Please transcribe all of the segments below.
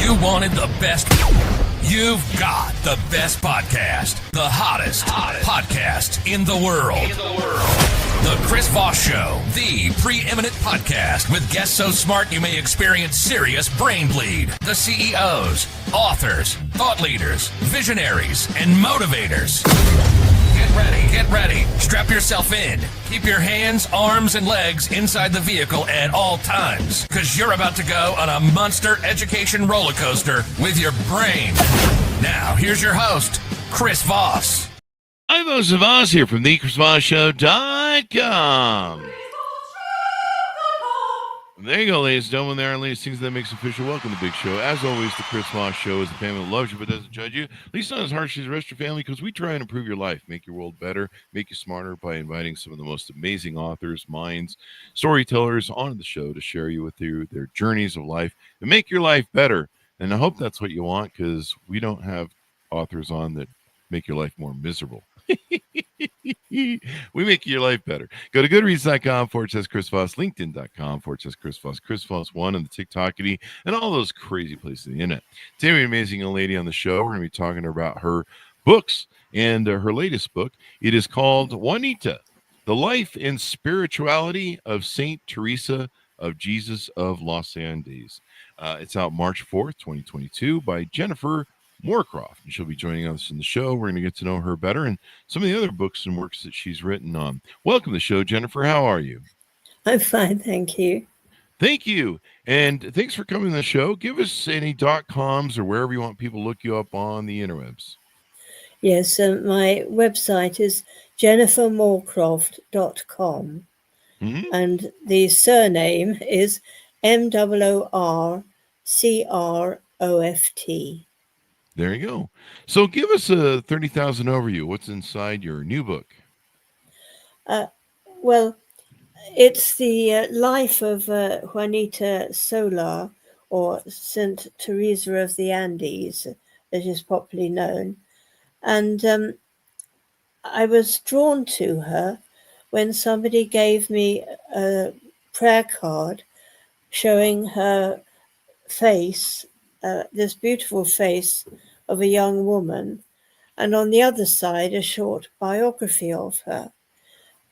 You wanted the best. You've got the best podcast. The hottest podcast in the world. The Chris Voss Show, the preeminent podcast with guests so smart you may experience serious brain bleed. The CEOs, authors, thought leaders, visionaries, and motivators. Get ready. Strap yourself in. Keep your hands, arms, and legs inside the vehicle at all times, because you're about to go on a monster education roller coaster with your brain. Now, here's your host, Chris Voss. I'm Chris Voss here from thechrisvossshow.com. There you go, ladies and gentlemen. There are ladies, things that makes official. Welcome to the big show. As always, the Chris Voss Show is the family that loves you but doesn't judge you. At least not as harsh as the rest of your family, because we try and improve your life, make your world better, make you smarter by inviting some of the most amazing authors, minds, storytellers onto the show to share you with their journeys of life and make your life better. And I hope that's what you want, because we don't have authors on that make your life more miserable. We make your life better. Go to goodreads.com/Chris Voss, LinkedIn.com/Chris Voss, Chris Voss 1 on the TikTokity, and all those crazy places on the internet. Today, we have an amazing young lady on the show. We're going to be talking about her books and her latest book. It is called Juanita, The Life and Spirituality of Saint Teresa of Jesus of Los Andes. It's out March 4th, 2022 by Jennifer Moorcroft, and she'll be joining us in the show. We're going to get to know her better and some of the other books and works that she's written on. Welcome to the show, Jennifer. How are you? I'm fine, thank you. Thank you, and thanks for coming to the show. Give us any .coms or wherever you want people to look you up on the interwebs. Yes, my website is jennifermoorcroft.com, and the surname is Moorcroft. There you go. So give us a 30,000 overview. What's inside your new book? Well, it's the life of Juanita Solar, or Saint Teresa of the Andes, as is popularly known. And I was drawn to her when somebody gave me a prayer card showing her face, this beautiful face of a young woman, and on the other side a short biography of her.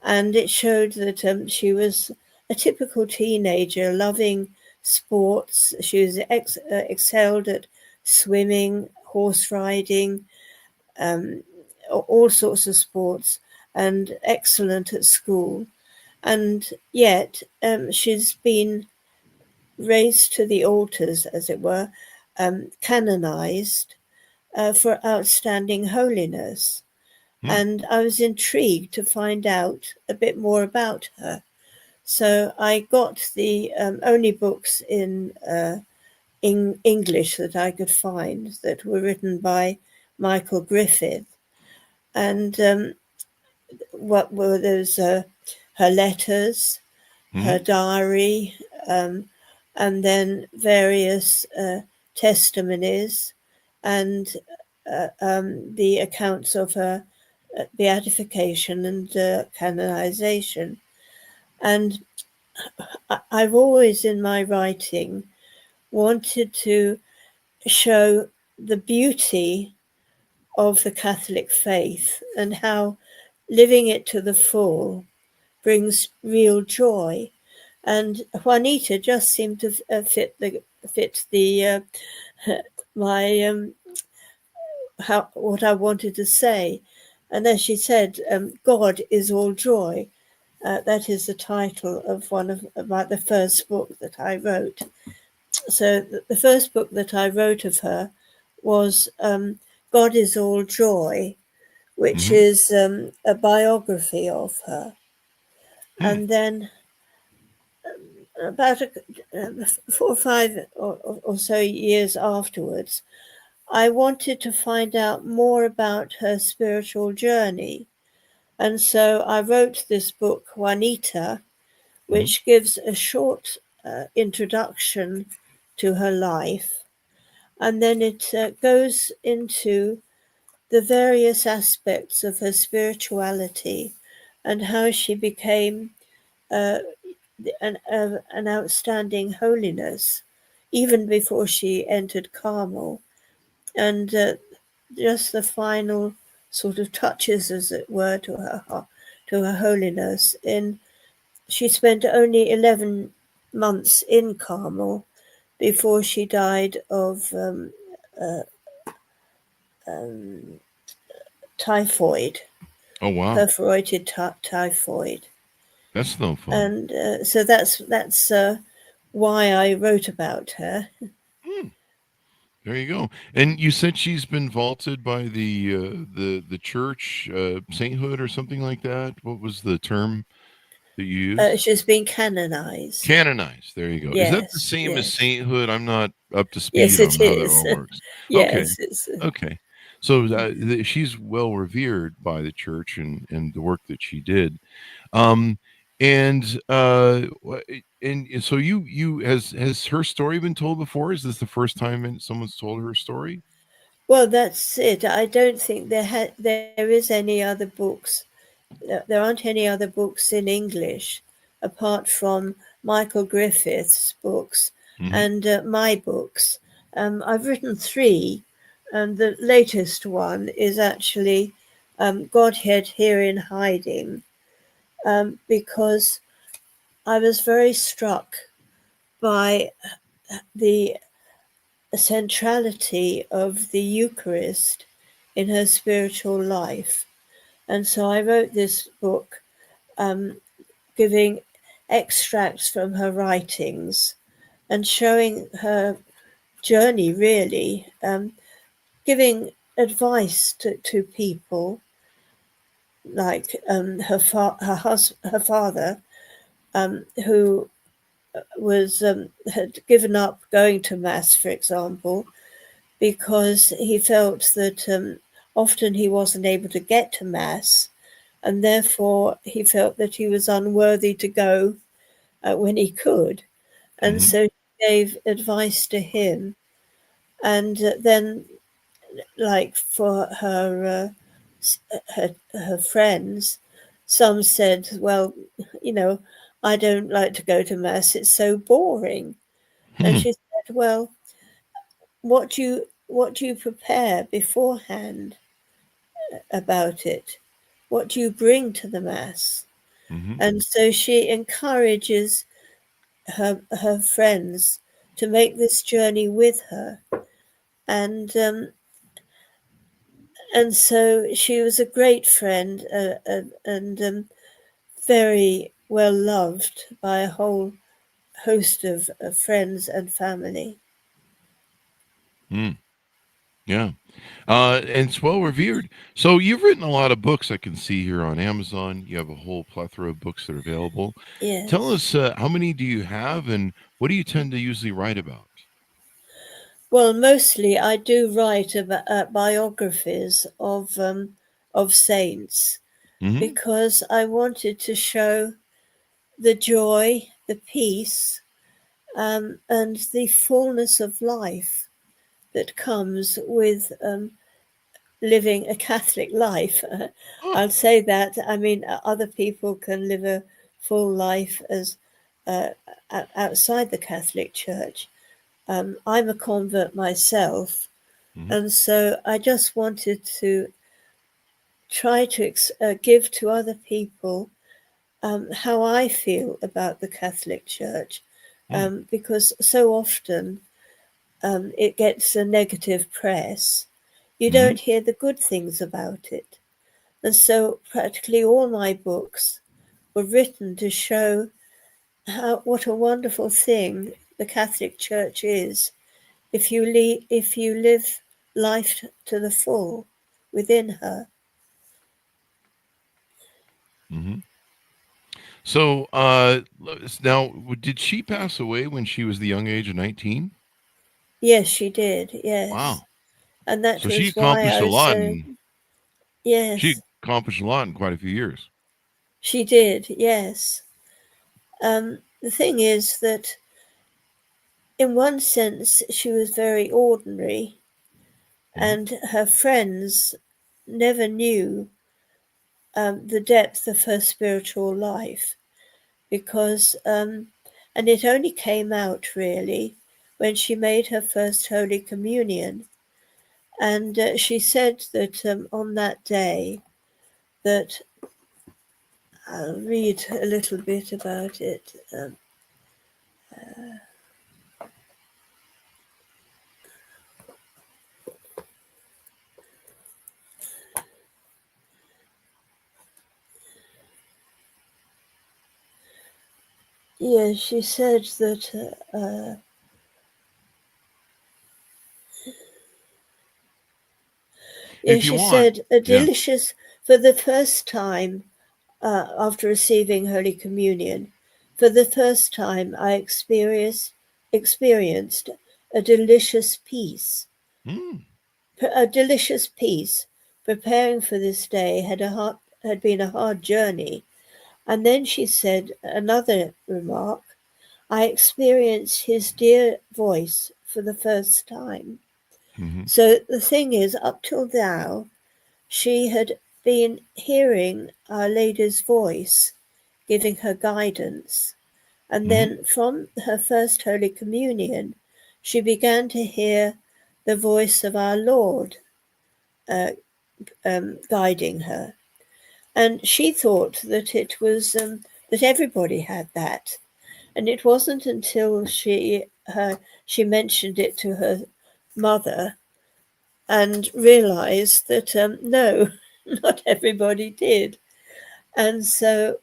And it showed that she was a typical teenager, loving sports. She was excelled at swimming, horse riding, all sorts of sports, and excellent at school. And yet she's been raised to the altars, as it were, canonized for outstanding holiness. And I was intrigued to find out a bit more about her. So I got the only books in English that I could find that were written by Michael Griffith. And what were those, her letters, her diary, and then various testimonies, and the accounts of her beatification and canonization. And I've always in my writing wanted to show the beauty of the Catholic faith and how living it to the full brings real joy. And Juanita just seemed to fit what I wanted to say. And as she said, God is all joy. That is the title of about the first book that I wrote. So the first book that I wrote of her was God is All Joy, which is a biography of her. And then about 4 or 5 or so years afterwards, I wanted to find out more about her spiritual journey. And so I wrote this book, Juanita, which gives a short introduction to her life. And then it goes into the various aspects of her spirituality and how she became an outstanding holiness even before she entered Carmel. And just the final sort of touches, as it were, to her holiness. She spent only 11 months in Carmel before she died of typhoid. Oh, wow. Perforated typhoid. That's no fun. And so that's why I wrote about her. There you go. And you said she's been vaulted by the church sainthood or something like that. What was the term that you used? She's been canonized. Canonized. There you go. Is that the Yes, same as yes. sainthood? I'm not up to speed Yes, on it how that is. all works. Yes, it's Okay. So she's well revered by the church and the work that she did. Um, and so you has her story been told before? Is this the first time someone's told her story? well, that's it. I don't think there is any other books. There aren't any other books in English apart from Michael Griffith's books and my books. I've written 3, and the latest one is actually Godhead Here in Hiding, because I was very struck by the centrality of the Eucharist in her spiritual life. And so I wrote this book giving extracts from her writings and showing her journey, really, giving advice to people like her father, who had given up going to Mass, for example, because he felt that often he wasn't able to get to Mass, and therefore he felt that he was unworthy to go when he could. And so she gave advice to him. And then, like for her friends, some said, well, I don't like to go to Mass, it's so boring. And she said, well, what do you prepare beforehand about it? What do you bring to the Mass? And so she encourages her friends to make this journey with her. And so she was a great friend and very well loved by a whole host of friends and family. Yeah. And it's well revered. So you've written a lot of books I can see here on Amazon. You have a whole plethora of books that are available. Yes. Tell us, how many do you have and what do you tend to usually write about? Well, mostly I do write about biographies of saints, because I wanted to show the joy, the peace, and the fullness of life that comes with living a Catholic life. I'll say that. I mean, other people can live a full life as outside the Catholic Church. I'm a convert myself, and so I just wanted to try to give to other people how I feel about the Catholic Church, because so often it gets a negative press. You don't hear the good things about it. And so practically all my books were written to show what a wonderful thing the Catholic Church is if you live life to the full within her. So now, did she pass away when she was the young age of 19? Yes, she did. Yes. Wow. And that So she was why accomplished I a was lot so... Yes. she accomplished a lot in quite a few years. She did, yes. The thing is that in one sense she was very ordinary, and her friends never knew the depth of her spiritual life, because and it only came out really when she made her first Holy Communion. And she said that on that day, that I'll read a little bit about it. Yes, she said that If you she want, said a yeah. delicious, for the first time after receiving Holy Communion, for the first time I experienced a delicious peace. A delicious peace. Preparing for this day had been a hard journey. And then she said another remark. I experienced his dear voice for the first time. So the thing is, up till now, she had been hearing Our Lady's voice, giving her guidance. And then from her first Holy Communion, she began to hear the voice of our Lord guiding her. And she thought that it was that everybody had that. And it wasn't until she mentioned it to her mother and realized that no, not everybody did. And so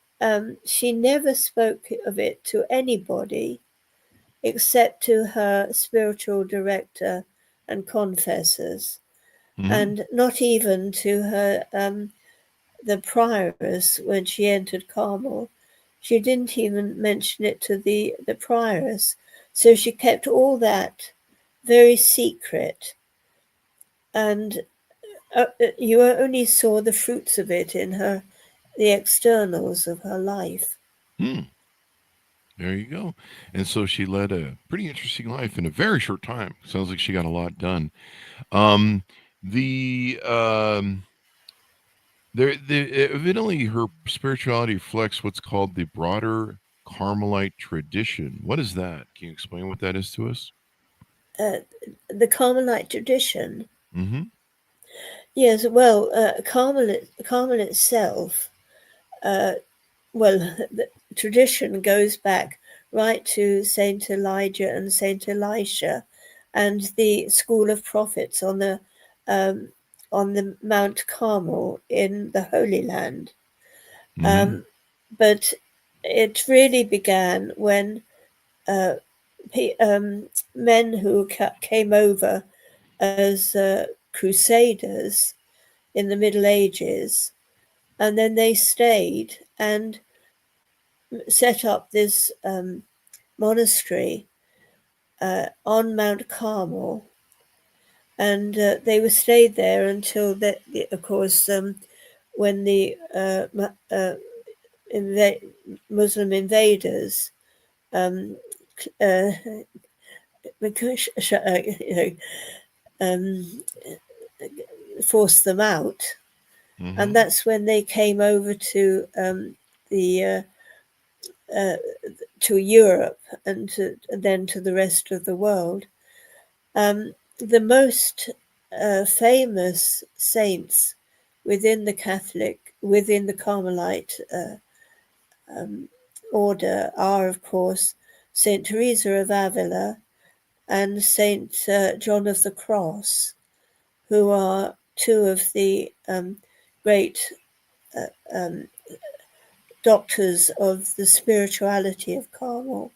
she never spoke of it to anybody except to her spiritual director and confessors, and not even to her the prioress when she entered Carmel. She didn't even mention it to the prioress. So she kept all that very secret. And you only saw the fruits of it in the externals of her life. There you go. And so she led a pretty interesting life in a very short time. Sounds like she got a lot done. Evidently her spirituality reflects what's called the broader Carmelite tradition. What is that? Can you explain what that is to us? The Carmelite tradition. Mm-hmm. Yes, well, Carmel itself, well, the tradition goes back right to Saint Elijah and Saint Elisha, and the school of prophets on the Mount Carmel in the Holy Land. But it really began when men who came over as crusaders in the Middle Ages, and then they stayed and set up this monastery on Mount Carmel, and they were stayed there until, of course, when the Muslim invaders forced them out, and that's when they came over to to Europe and then to the rest of the world. The most famous saints within the Carmelite order are, of course, Saint Teresa of Avila and Saint John of the Cross, who are two of the great doctors of the spirituality of Carmel.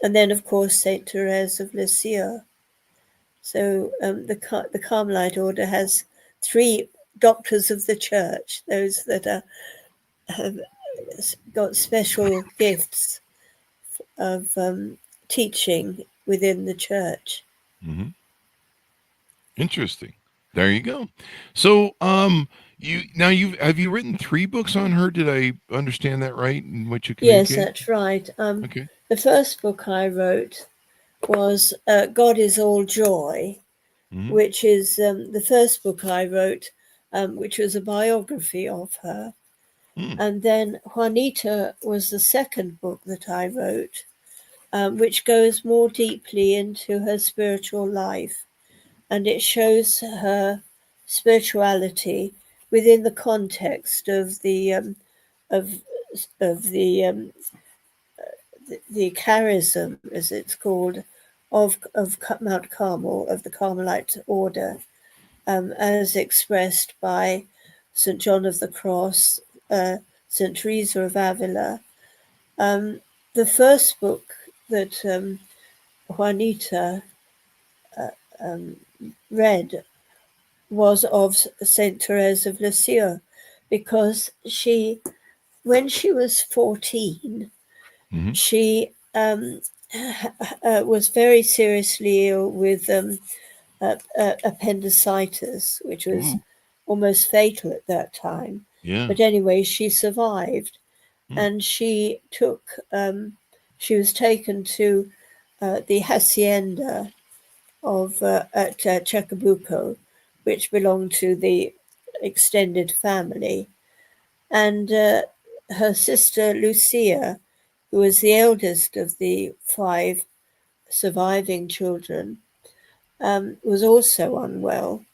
And then, of course, Saint Therese of Lisieux. So the Carmelite order has three doctors of the church, those that have got special gifts of teaching within the church. Interesting. There you go. So, have you written 3 books on her? Did I understand that right? In what you communicate? Yes, that's right. Okay. The first book I wrote was God is All Joy, which is the first book I wrote, which was a biography of her. And then Juanita was the second book that I wrote, which goes more deeply into her spiritual life, and it shows her spirituality within the context of the of the the charism, as it's called, of Mount Carmel, of the Carmelite order, as expressed by St. John of the Cross, St. Teresa of Avila. The first book that Juanita read was of St. Therese of Lisieux, because when she was 14, Mhm. she was very seriously ill with appendicitis, which was Ooh, almost fatal at that time. yeah. But anyway, she survived, Hmm. and she was taken to the hacienda of at Chacabuco, which belonged to the extended family, and her sister Lucia, who was the eldest of the 5 surviving children, was also unwell,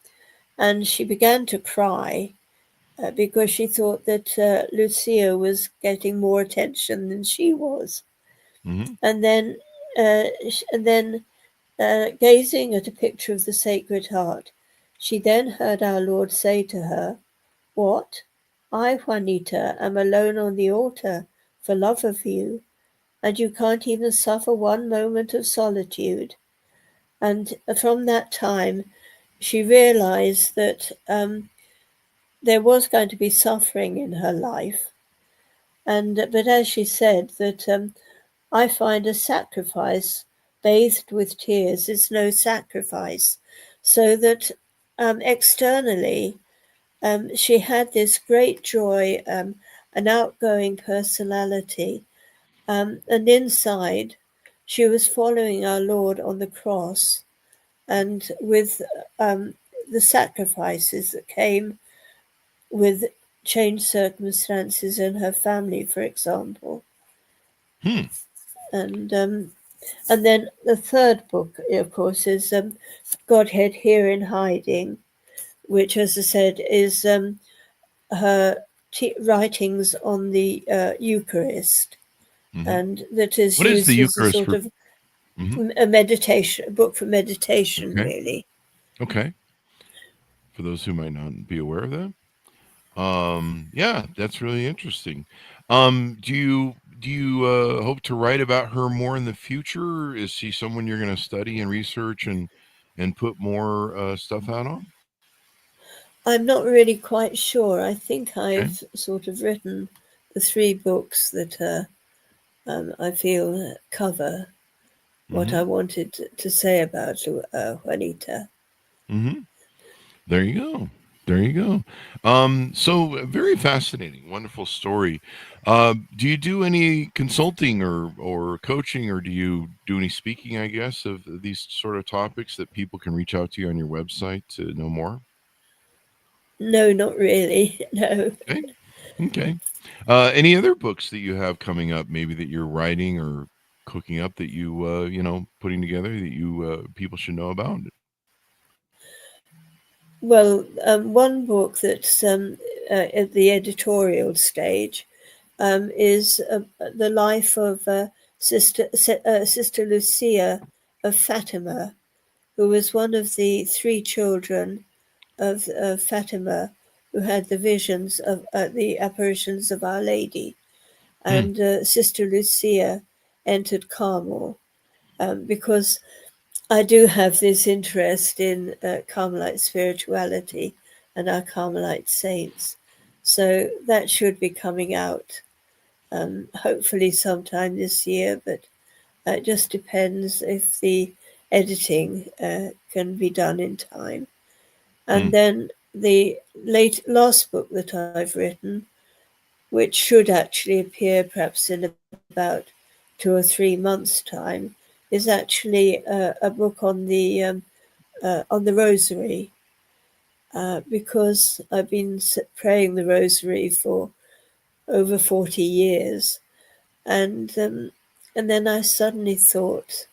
and she began to cry because she thought that Lucia was getting more attention than she was. Mhm. And then, gazing at a picture of the Sacred Heart, she then heard our Lord say to her, "What? I, Juanita, am alone on the altar for love of you, and you can't even suffer one moment of solitude." And from that time, she realized that there was going to be suffering in her life. But as she said, that I find a sacrifice bathed with tears is no sacrifice. So that externally, she had this great joy, an outgoing personality, and inside, she was following our Lord on the cross, and with the sacrifices that came with changed circumstances in her family, for example. Hmm. And then the third book, of course, is Godhead Here in Hiding, which, as I said, is her writings on the Eucharist, Mhm. and that is What is the used as a Eucharist sort for? of Mhm. a book for meditation, Okay. really. Okay. For those who might not be aware of that. Yeah, that's really interesting. Do you hope to write about her more in the future? Is she someone you're going to study and research and put more stuff out on? I'm not really quite sure. I think Okay. I've sort of written the 3 books that I feel cover what Mm-hmm. I wanted to say about Juanita. Mm-hmm. There you go. There you go. So very fascinating, wonderful story. Do you do any consulting or coaching, or do you do any speaking, I guess, of these sort of topics that people can reach out to you on your website to know more? No, not really. No. Okay. Okay. Any other books that you have coming up, maybe that you're writing or cooking up that putting together that you people should know about? Well, one book that's at the editorial stage is the life of Sister Lucia of Fatima, who was one of the 3 children of Fatima who had the visions of the apparitions of Our Lady. Hmm. And Sister Lucia entered Carmel because I do have this interest in Carmelite spirituality and our Carmelite saints. So that should be coming out hopefully sometime this year, but it just depends if the editing can be done in time. Hmm. And then the last book that I've written, which should actually appear perhaps in about 2 or 3 months' time, is actually a book on the Rosary, because I've been praying the Rosary for over 40 years, and And then I suddenly thought,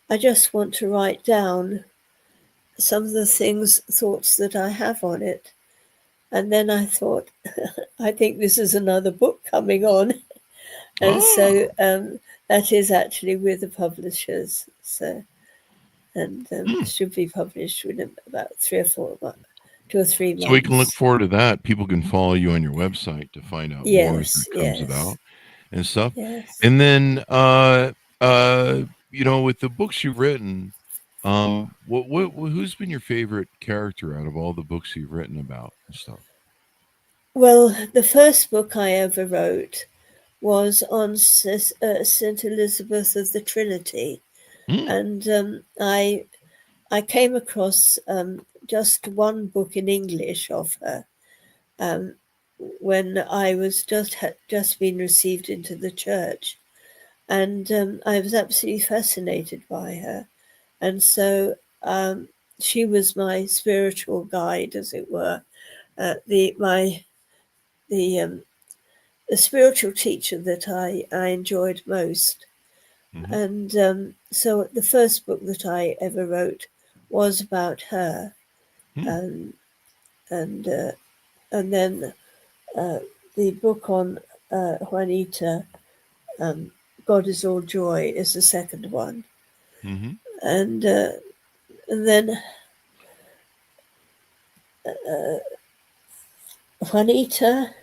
I just want to write down some of the thoughts that I have on it. And then I thought, I think this is another book coming on. And so that is actually with the publishers. So, and should be published within about 2 or 3 months. So we can look forward to that. People can follow you on your website to find out more as it comes about and stuff. Yes. And then, with the books you've written, who's been your favorite character out of all the books you've written about and stuff? Well, the first book I ever wrote was on St. Elizabeth of the Trinity. And I came across just one book in English of her when I was just been received into the church. And I was absolutely fascinated by her. And so she was my spiritual guide, as it were, the spiritual teacher that I enjoyed most. Mm-hmm. And so the first book that I ever wrote was about her. And then the book on Juanita, God is All Joy, is the second one. Mm-hmm. And then Juanita,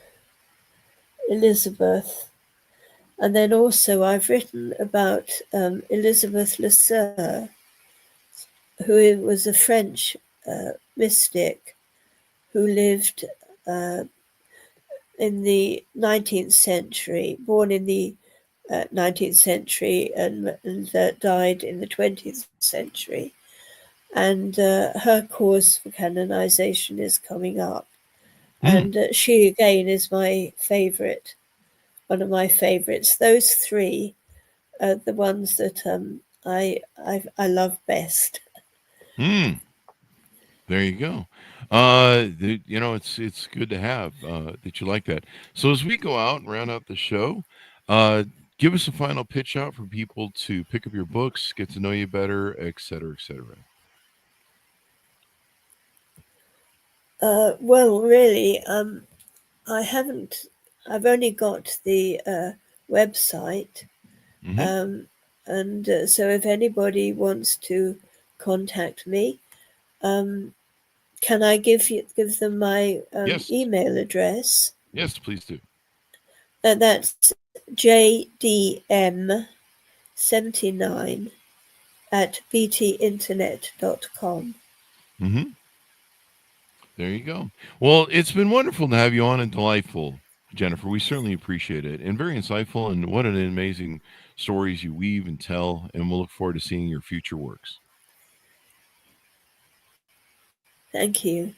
Elizabeth, and then also I've written about Elizabeth Lasser, who was a French mystic who lived in the 19th century, born in the 19th century and died in the 20th century. And her cause for canonization is coming up. And she, again, is my favorite, one of my favorites. Those three are the ones that I love best. There you go. It's good to have that you like that. So as we go out and round out the show, give us a final pitch out for people to pick up your books, get to know you better, et cetera, et cetera. Well, really, I've only got the website. And so if anybody wants to contact me, can I give them my Yes. email address? Yes, please do. That's jdm79@btinternet.com. Mm-hmm. There you go. Well, it's been wonderful to have you on and delightful, Jennifer. We certainly appreciate it. And very insightful, and what an amazing stories you weave and tell. And we'll look forward to seeing your future works. Thank you.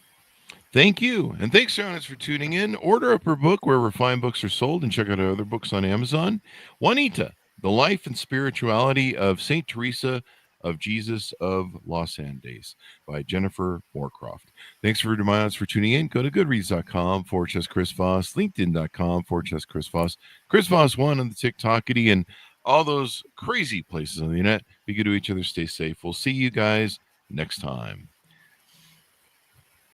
Thank you. And thanks, Jonas, for tuning in. Order up her book wherever fine books are sold and check out her other books on Amazon. Juanita, The Life and Spirituality of St. Teresa of Jesus of Los Andes by Jennifer Moorcroft. Thanks for reminding us for tuning in. Go to goodreads.com/Chris Voss, LinkedIn.com/Chris Voss, Chris Voss 1 on the TikTokity, and all those crazy places on the internet. Be good to each other. Stay safe. We'll see you guys next time.